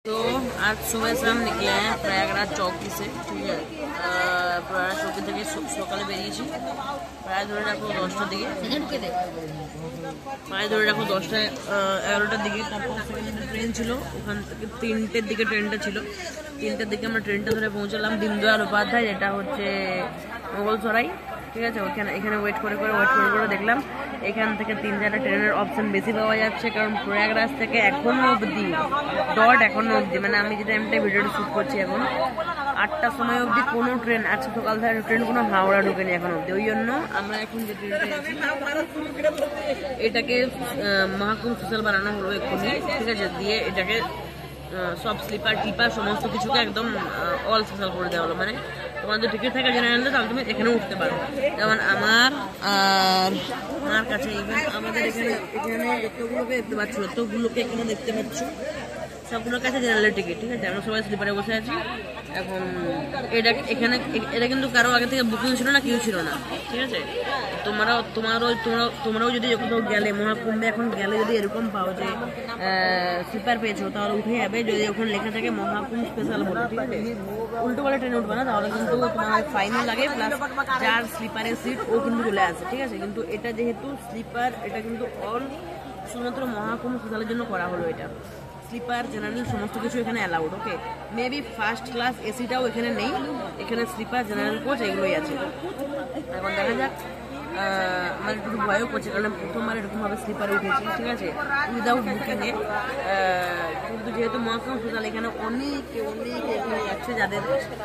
तो आज सुबह से हम निकले हैं प्रयागराज चौकी से। ठीक है, प्रयागराज चौकी থেকে সকালে বেরিয়েছি। প্রায় ধরে রাখো 10টার দিকে, প্রায় ধরে রাখো 10টা 11টার দিকে। তারপর ট্রেন ছিল, ওখান থেকে 3টের দিকে ট্রেনটা ছিল। 3টের দিকে আমরা ট্রেনটা ধরে পৌঁছলাম দীনদয়াল উপাধ্যায়, যেটা হচ্ছে মোগলসরাই। ঠিক আছে, এখানে ওয়েট করে দেখলাম এখান থেকে 3-4টা ট্রেনের অপশন বেশি পাওয়া যাচ্ছে, কারণ প্রয়াগরাজ থেকে এখনো অবধি মানে আমি যে টাইমটা ভিডিওটা শ্যুট করছি এখন 8টার সময় অবধি কোনো ট্রেন, আজকে সকাল থেকে ট্রেন কোনো হাওড়া ঢুকেনি এখন অবধি। ওই জন্য আমরা এখন যে ট্রেনটা আছি এটাকে মহাকুম্ভ স্পেশাল বানানো হলো এক্ষুনি। ঠিক আছে, দিয়ে এটাকে সব স্লিপার টিপার সমস্ত কিছুকে একদম অল স্পেশাল করে দেওয়া হলো। মানে তোমার যদি টিকিট থাকে জেনারেলে তাহলে তুমি এখানে উঠতে পারো। যেমন আমার আর আমার কাছে আমাদের এখানে যতগুলোকে দেখতে পাচ্ছ, এখানে দেখতে পাচ্ছ সবগুলোর কাছে জেনারেলের টিকিট। ঠিক আছে, আমরা সবাই স্লিপারে বসে আছি এখন। এটা কিন্তু কারো আগে থেকে বুকিং ছিল না, কিছু ছিল না। ঠিক আছে, তোমরাও যদি কোথাও গেলে মহাকুম্ভে এখন গেলে যদি এরকম পাও যে স্লিপার পেয়েছো, তাহলে উঠে যাবে। যদি ওখানে লেখা থাকে মহাকুম্ভ স্পেশাল বলে, ঠিক আছে, উল্টো করে ট্রেনে উঠবে না, তাহলে কিন্তু তোমার ফাইনও লাগে, প্লাস যার স্লিপারের সিট ও কিন্তু চলে আসে। ঠিক আছে, কিন্তু এটা যেহেতু স্লিপার, এটা কিন্তু অল শুধুমাত্র মহাকুম্ভ স্পেশালের জন্য করা হলো। এটা স্লিপার জেনারেল সমস্ত কিছু এখানে অ্যালাউড। ওকে, মেবি ফার্স্ট ক্লাস এসিটাও এখানে নেই, এখানে স্লিপার জেনারেল কোচ এগুলোই আছে। এখন দেখা যাক, আমার একটু ভয়ও করছে, কারণ প্রথমবার এরকমভাবে স্লিপারে উঠেছি। ঠিক আছে, উইদাউট বুকিংয়ে। কিন্তু যেহেতু মহাকুম্ভ স্পেশাল, এখানে অনেক এখানে যাচ্ছে, যাদের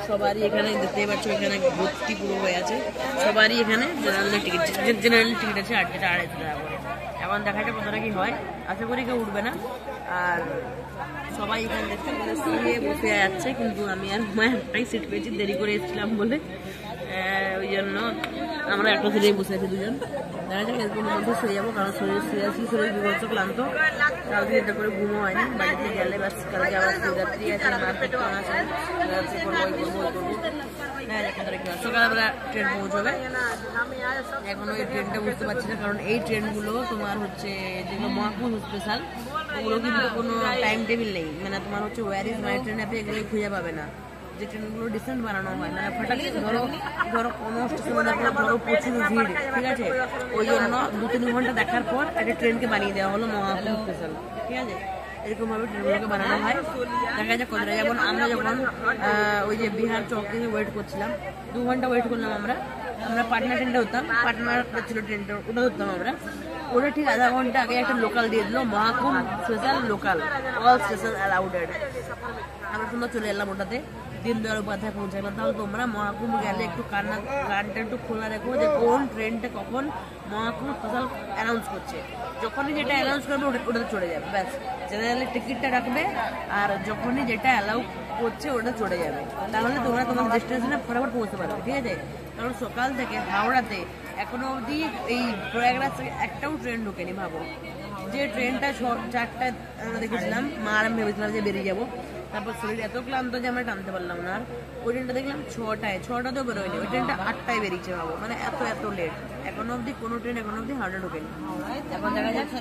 সবারই এখানে দেখতেই পাচ্ছ এখানে ভর্তি পুরো হয়ে আছে, সবারই এখানে জেনারেল টিকিট আছে 250 টাকা করে। এখন দেখা যাক কতটা কি হয়, আশা করি কেউ উঠবে না। আর সবাই এখানে দেখতে শুয়ে বসে যাচ্ছে, কিন্তু আমি আর একটাই সিট পেয়েছি, দেরি করে এসেছিলাম বলে। ওই জন্য আমরা একটা সিটেই বসে আছি দুজন। দেখা যাক এরকম মধ্যে শুয়ে যাবো, কারণ শরীর বিভৎস ক্লান্ত। কালকে এটা করে ঘুমও হয়নি, বাড়িতে গেলে বাস কালকে আবার শিবরাত্রি আছে, মার্কেট আছে, করবো। সকালবেলা ট্রেন পৌঁছবে। এখন ওই ট্রেনটা বুঝতে পারছি না, কারণ এই ট্রেনগুলো তোমার হচ্ছে যেগুলো মহাকুম্ভ স্পেশাল, ওগুলো কিন্তু কোনো টাইম টেবিল নেই। মানে তোমার হচ্ছে ওয়ার ইজ মাই ট্রেন অ্যাপে এগুলো খুঁজে পাবে না। যে ট্রেনগুলো ডিসেন্ট বানানো হয়, মানে হঠাৎ ধরো কোনো স্টেশনে দেখলে ধরো প্রচুর ভিড়। ঠিক আছে, ওই জন্য 2-3 ঘন্টা দেখার পর একটা ট্রেনকে বানিয়ে দেওয়া হলো মহাকুম্ভ স্পেশাল। ঠিক আছে, এরকমভাবে ট্রেনগুলোকে বানানো হয়। দেখা যাক কতটা। যেমন আমরা যখন ওই যে বিহার চৌকে ওয়েট করছিলাম, 2 ঘন্টা ওয়েট করলাম আমরা পাটনা ট্রেনটা ধরতাম, পাটনার ছিল ট্রেনটা, ওটা ধরতাম আমরা। ওটা ঠিক আধা ঘন্টা আগে একটা লোকাল দিয়ে দিল, Mahakumbh special local, all station allowed. আমরা সুন্দর চলে এলাম ওটাতে, দীনদয়াল উপাধ্যায় পৌঁছে গেলাম। তাহলে তোমরা মহাকুম্ভ গেলে একটু কানটা একটু খোলা রেখো, যে কোন ট্রেনটা কখন মহাকুম্ভ স্পেশাল অ্যানাউন্স করছে। যখনই যেটা অ্যানাউন্স করবে ওটাতে চলে যাবে, ব্যাস। জেনারেলের টিকিটটা রাখবে, আর যখনই যেটা অ্যালাউ করছে ওটা চলে যাবে, তাহলে তোমরা তোমাদের ডেস্টিনেশনে ফটাফট পৌঁছতে পারবে। ঠিক আছে, কারণ সকাল থেকে হাওড়াতে এখনো অবধি এই প্রয়াগরাজ থেকে একটাও ট্রেন ঢোকেনি। ভাবো, যে ট্রেনটা 4টায় আমরা দেখেছিলাম, মা আর আমি ভেবেছিলাম যে বেরিয়ে যাবো, তারপর শরীর এত ক্লান্ত যে আমরা টানতে পারলাম না। আর ওই ট্রেনটা দেখলাম 6টাতেও বেরোয়নি, ওই ট্রেনটা 8টায় বেরিয়েছে। ভাবো, মানে এত লেট। এখনো অবধি কোনো ট্রেন এখনো অবধি হাওড়া ঢোকেনি। এখন দেখা যাচ্ছে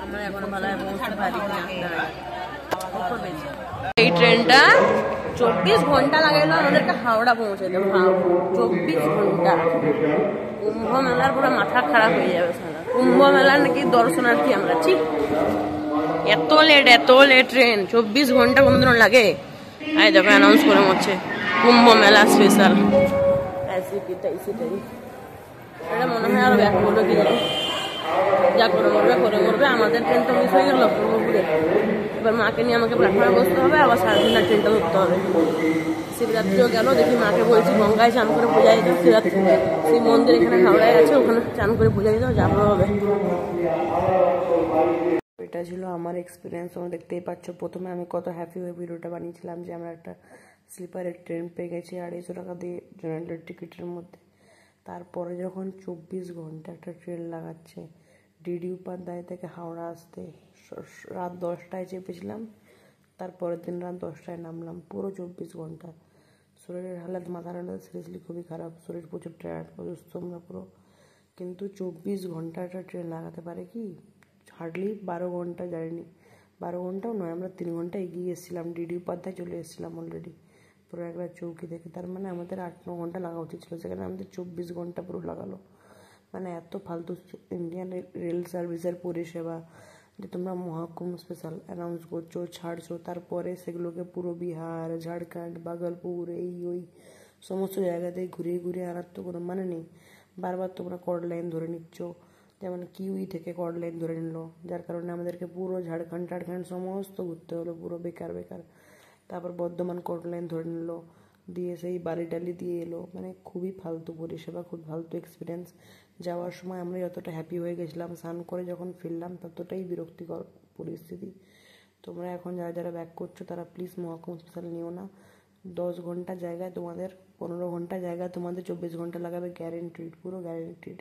আমরা এখনো ভালোভাবে পৌঁছতে পারি না। এই ট্রেনটা 24 ঘন্টা লাগলো আমাদেরকে হাওড়া পৌঁছে দেবো। 24 ঘন্টা। কুম্ভ মেলার পুরো মাথা খারাপ হয়ে যাবে। কুম্ভ মেলার নাকি দর্শনার্থী আমরা। ঠিক, এত লেট ট্রেন, 24 ঘন্টা কোনদিনও লাগে? এই দেখো অ্যানাউন্স করে মরছে কুম্ভ মেলা স্পেশাল। এটা মনে হয় আরো ব্যাক করলো কি জানি, যা করে মরবে। আমাদের ট্রেন তো মিস হয়ে গেল ব্রহ্মপুরে। এবার মাকে নিয়ে আমাকে প্ল্যাটফর্মে বসতে হবে, আবার 3:30 ট্রেনটা ধরতে হবে। শিবরাত্রিও গেল, দেখি মাকে বলছি গঙ্গায় চান করে পূজা দিতে। শিবরাত্রি সেই মন্দির এখানে হাওড়ায় আছে, ওখানে চান করে পূজা দিতে যাবো হবে। এটা ছিল আমার এক্সপিরিয়েন্স। তোমরা দেখতেই পাচ্ছ প্রথমে আমি কত হ্যাপি হয়ে ভিডিওটা বানিয়েছিলাম যে আমরা একটা স্লিপারের ট্রেন পেয়ে গেছি 250 টাকা দিয়ে জেনারেল টিকিটের মধ্যে। তারপরে যখন 24 ঘন্টা একটা ট্রেন লাগাচ্ছে ডিডি উপাধ্যায় থেকে হাওড়া আসতে, রাত 10টায় চেপেছিলাম, তারপরের দিন রাত 10টায় নামলাম। পুরো 24 ঘন্টা। শরীরের হালাত, মাথার হালাত সিরিয়াসলি খুবই খারাপ, শরীর প্রচুর টায়ার্ড, অসুস্থ আমরা পুরো। কিন্তু 24 ঘন্টা একটা ট্রেন লাগাতে পারে কি? হার্ডলি 12 ঘন্টা জার্নি, 12 ঘন্টাও নয়, আমরা 3 ঘন্টা এগিয়ে এসেছিলাম, ডিডি উপাধ্যায় চলে এসেছিলাম অলরেডি প্রয়াগরাজ চৌকি থেকে। তার মানে আমাদের 8-9 ঘন্টা লাগা উচিত ছিল, সেখানে আমাদের 24 ঘন্টা পুরো লাগালো। মানে এত ফালতু ইন্ডিয়ান রেল সার্ভিসের পরিষেবা যে তোমরা মহাকুম্ভ স্পেশাল অ্যানাউন্স করছো, ছাড়ছো, তারপরে সেগুলোকে পুরো বিহার, ঝাড়খণ্ড, ভাগলপুর, এই ওই সমস্ত জায়গাতে ঘুরিয়ে ঘুরিয়ে আনার তো কোনো মানে নেই। বারবার তোমরা কর্ড লাইন ধরে নিচ্ছ, যেমন কিউই থেকে কর্ড লাইন ধরে নিল, যার কারণে আমাদেরকে পুরো ঝাড়খণ্ড সমস্ত ঘুরতে হলো, পুরো বেকার বেকার। তারপর বর্ধমান কর্ড লাইন ধরে নিল, দিয়ে সেই বালিটালি দিয়ে এলো। মানে খুবই ফালতু পরিষেবা, খুব ফালতু এক্সপিরিয়েন্স। যাওয়ার সময় আমরা যতটা হ্যাপি হয়ে গেছিলাম, স্নান করে যখন ফিরলাম ততটাই বিরক্তিকর পরিস্থিতি। তোমরা এখন যারা যারা ব্যাক করছো তারা প্লিজ মহাকুম্ভ স্পেশাল নিও না। 10 ঘন্টা জায়গায় তোমাদের 15 ঘন্টা জায়গায় তোমাদের 24 ঘন্টা লাগাবে, গ্যারেন্টিড, পুরো গ্যারেন্টিড।